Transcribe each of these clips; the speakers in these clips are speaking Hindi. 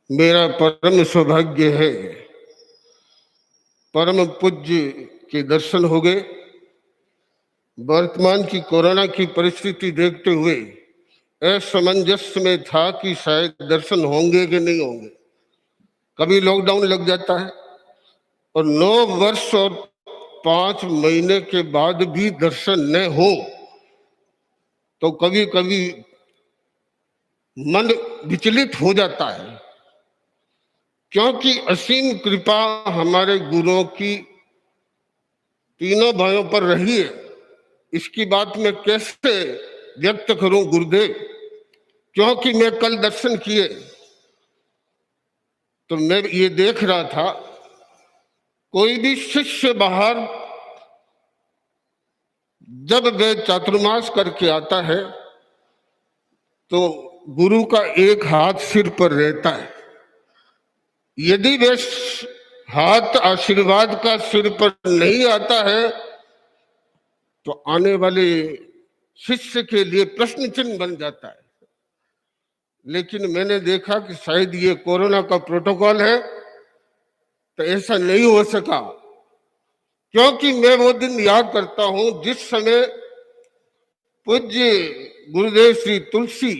मेरा परम सौभाग्य है, परम पूज्य के दर्शन हो गए। वर्तमान की कोरोना की परिस्थिति देखते हुए असमंजस में था कि शायद दर्शन होंगे कि नहीं होंगे। कभी लॉकडाउन लग जाता है और 9 वर्ष और 5 महीने के बाद भी दर्शन न हो तो कभी कभी मन विचलित हो जाता है, क्योंकि असीम कृपा हमारे गुरुओं की तीनों भाइयों पर रही है। इसकी बात मैं कैसे व्यक्त करूं गुरुदेव, क्योंकि मैं कल दर्शन किए तो मैं ये देख रहा था, कोई भी शिष्य बाहर जब वे चातुर्मास करके आता है तो गुरु का एक हाथ सिर पर रहता है। यदि वे हाथ आशीर्वाद का सिर पर नहीं आता है तो आने वाले शिष्य के लिए प्रश्न चिन्ह बन जाता है। लेकिन मैंने देखा कि शायद ये कोरोना का प्रोटोकॉल है, तो ऐसा नहीं हो सका, क्योंकि मैं वो दिन याद करता हूं जिस समय पूज्य गुरुदेव श्री तुलसी,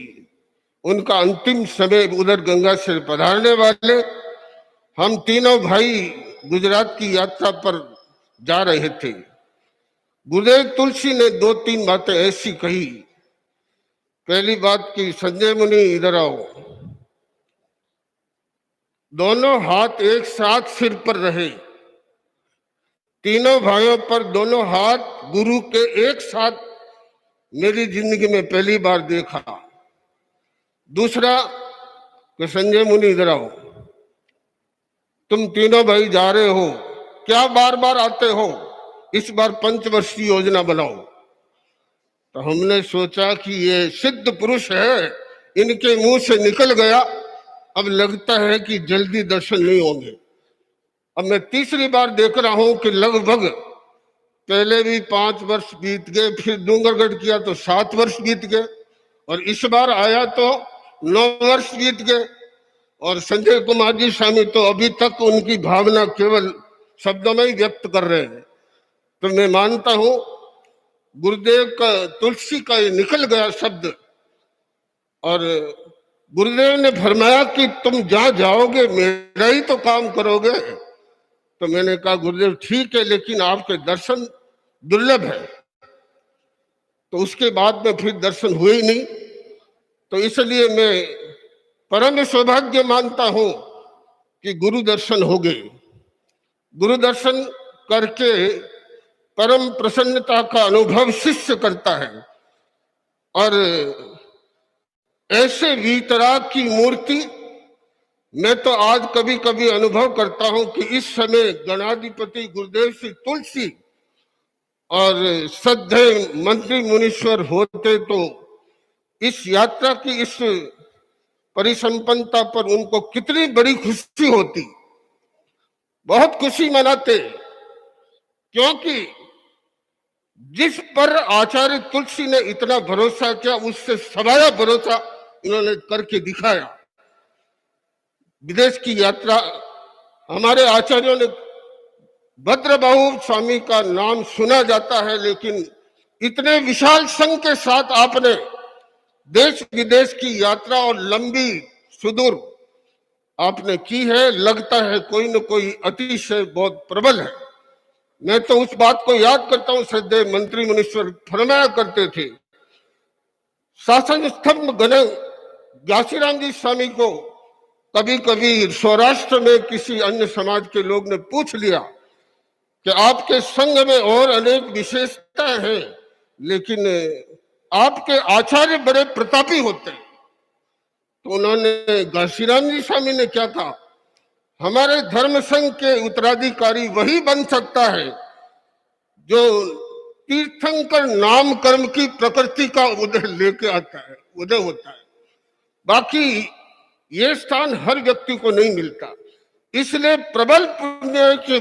उनका अंतिम समय उधर गंगा से पधारने वाले, हम तीनों भाई गुजरात की यात्रा पर जा रहे थे। गुरुदेव तुलसी ने 2-3 बातें ऐसी कही। पहली बात की, संजय मुनि इधर आओ। दोनों हाथ एक साथ सिर पर रहे। तीनों भाइयों पर दोनों हाथ गुरु के एक साथ मेरी जिंदगी में पहली बार देखा। दूसरा कि संजय मुनि इधर आओ, तुम तीनों भाई जा रहे हो, क्या बार बार आते हो, इस बार पंचवर्षीय योजना बनाओ। तो हमने सोचा कि ये सिद्ध पुरुष है, इनके मुंह से निकल गया, अब लगता है कि जल्दी दर्शन नहीं होंगे। अब मैं तीसरी बार देख रहा हूं कि लगभग पहले भी 5 वर्ष बीत गए, फिर डूंगरगढ़ किया तो 7 वर्ष बीत गए, और इस बार आया तो 9 वर्ष बीत गए। और संजय कुमार जी स्वामी तो अभी तक उनकी भावना केवल शब्दों में ही व्यक्त कर रहे हैं। तो मैं मानता हूं गुरुदेव का, तुलसी का ये निकल गया शब्द, और गुरुदेव ने फरमाया कि तुम जहां जाओगे मेरा ही तो काम करोगे। तो मैंने कहा गुरुदेव ठीक है, लेकिन आपके दर्शन दुर्लभ है। तो उसके बाद में फिर दर्शन हुए ही नहीं। तो इसलिए मैं परम सौभाग्य मानता हूं कि गुरु दर्शन हो गए। गुरु दर्शन करके परम प्रसन्नता का अनुभव शिष्य करता है, और ऐसे वीतराग की मूर्ति मैं तो आज कभी कभी अनुभव करता हूं कि इस समय गणाधिपति गुरुदेव श्री तुलसी और श्रद्धेय मंत्री मुनीश्वर होते तो इस यात्रा की इस परिसंपन्नता पर उनको कितनी बड़ी खुशी होती, बहुत खुशी मनाते। क्योंकि जिस पर आचार्य तुलसी ने इतना भरोसा किया, उससे सवाया भरोसा इन्होंने करके दिखाया। विदेश की यात्रा, हमारे आचार्यों ने, भद्रबाहु स्वामी का नाम सुना जाता है, लेकिन इतने विशाल संघ के साथ आपने देश विदेश की यात्रा और लंबी सुदूर आपने की है। लगता है कोई न कोई अतिशय बहुत प्रबल है। मैं तो उस बात को याद करता हूं, श्रद्धेय मंत्री मुनीश्वर फरमाया करते थे, शासन स्तंभ गण घासीराम जी स्वामी को कभी कभी सौराष्ट्र में किसी अन्य समाज के लोग ने पूछ लिया कि आपके संघ में और अनेक विशेषताएं हैं, लेकिन आपके आचार्य बड़े प्रतापी होते हैं। तो उन्होंने, घासीराम जी स्वामी ने क्या कहा, हमारे धर्म संघ के उत्तराधिकारी वही बन सकता है जो तीर्थंकर नाम कर्म की प्रकृति का उदय लेके आता है, उदय होता है। बाकी ये स्थान हर व्यक्ति को नहीं मिलता। इसलिए प्रबल पुण्य के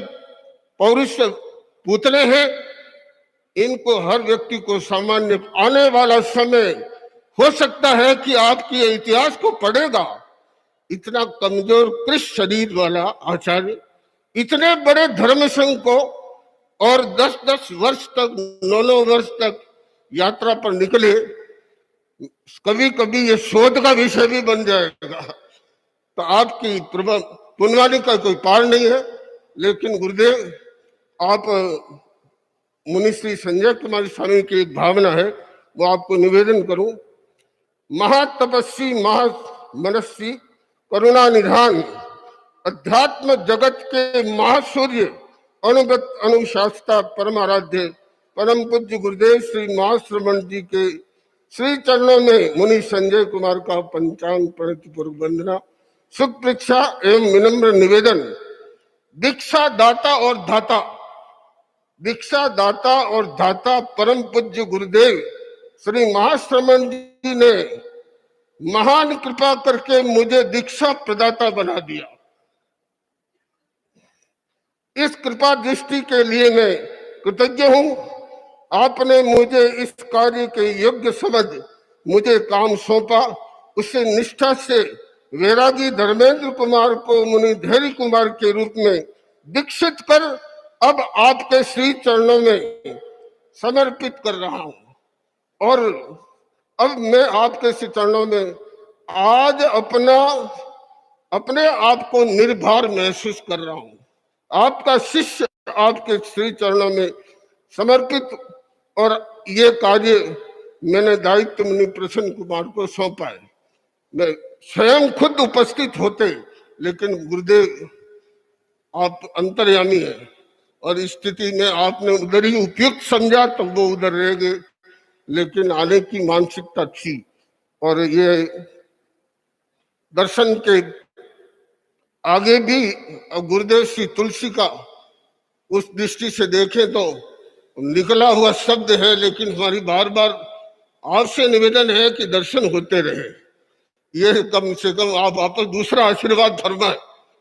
पौरुष पुतले हैं, इनको हर व्यक्ति को सामान्य आने वाला समय हो सकता है कि आपकी इतिहास को पढ़ेगा इतना कमजोर कृष्ण शरीर वाला आचार्य इतने बड़े धर्म संघ को और 10-10 वर्ष तक 9-9 वर्ष तक यात्रा पर निकले, कभी कभी ये शोध का विषय भी बन जाएगा। तो आपकी पुण्यवानी का कोई पार नहीं है। लेकिन गुरुदेव, आप मुनि श्री संजय कुमार स्वामी की एक भावना है, वो आपको निवेदन करूं। महातपस्वी महामनस्वी करुणा निधान अध्यात्म जगत के महासूर्य अनुगत अनुशास्ता परमाराध्य परम पूज्य गुरुदेव श्री महाश्रमण जी के श्री चरणों में मुनि संजय कुमार का पंचांग प्रणति पूर्व वंदना, सुख परीक्षा एवं विनम्र निवेदन। दीक्षा दाता और धाता परम पूज्य गुरुदेव श्री महाश्रमण जी ने महान कृपा करके मुझे दीक्षा प्रदाता बना दिया। इस कृपा दृष्टि के लिए मैं कृतज्ञ हूं। आपने मुझे इस कार्य के योग्य समझ मुझे काम सौंपा, उससे निष्ठा से वैरागी धर्मेंद्र कुमार को मुनि धैर्य कुमार के रूप में दीक्षित कर अब आपके श्री चरणों में समर्पित कर रहा हूं। और अब मैं आपके श्री चरणों में आज अपने आप को निर्भर महसूस कर रहा हूं। आपका शिष्य आपके श्री चरणों में समर्पित, और ये कार्य मैंने दायित्व मुनि प्रसन्न कुमार को सौंपा है। मैं स्वयं खुद उपस्थित होते, लेकिन गुरुदेव आप अंतर्यामी हैं और इस स्थिति में आपने उधर ही उपयुक्त समझा तो वो उधर रह गए, लेकिन आने की मानसिकता थी। और ये दर्शन के आगे भी गुरुदेव श्री तुलसी का उस दृष्टि से देखें तो निकला हुआ शब्द है, लेकिन हमारी बार बार आपसे निवेदन है कि दर्शन होते रहे। ये कम से कम आप वापस दूसरा आशीर्वाद फरमाए,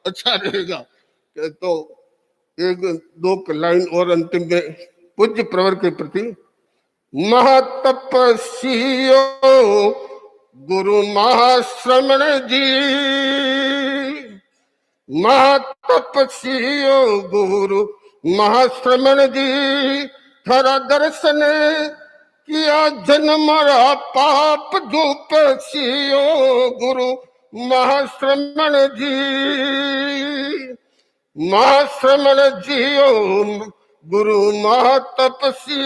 अच्छा रहेगा। तो एक दो लाइन और अंतिम में पूज्य प्रवर के प्रति। महातपस्वियो गुरु महाश्रमण जी, महातपस्वियो गुरु महाश्रमण जी, थारा दर्शन किया जन्मरा पाप दुपसियो गुरु महाश्रमण जी, महाश्रमण जियो गुरु महातपसी,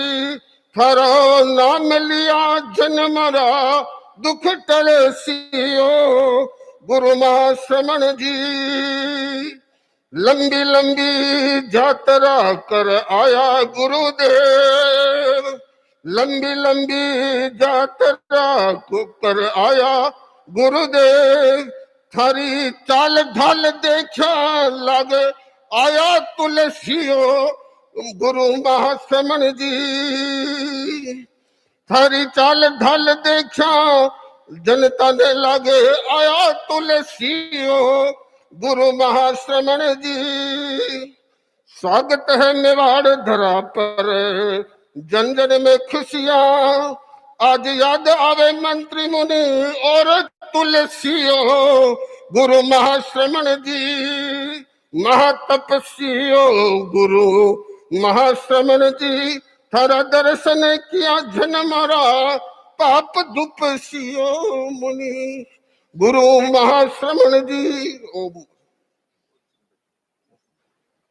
थारा नाम लिया जन्मरा दुख टलसियो गुरु महाश्रमण जी, लंबी लंबी यात्रा कर आया गुरुदेव, लंबी लंबी यात्रा को कर आया गुरुदेव, थारी चाल ढाल देखा लगे आया तुलसियो गुरु महाश्रमण जी, थारी चाल ढाल देखा जनता ने लगे आया तुलसियो गुरु महाश्रमण जी। स्वागत है मेवाड़ धरा पर जन जन में खुशियां, आज याद आवे मंत्री मुनि और तुलसियो गुरु महाश्रमण जी, महातपस्वियो गुरु महाश्रमण जी, थारा दर्शन किया जन्मरा पाप दुपसियो मुनि गुरु महाश्रमण जी। ओम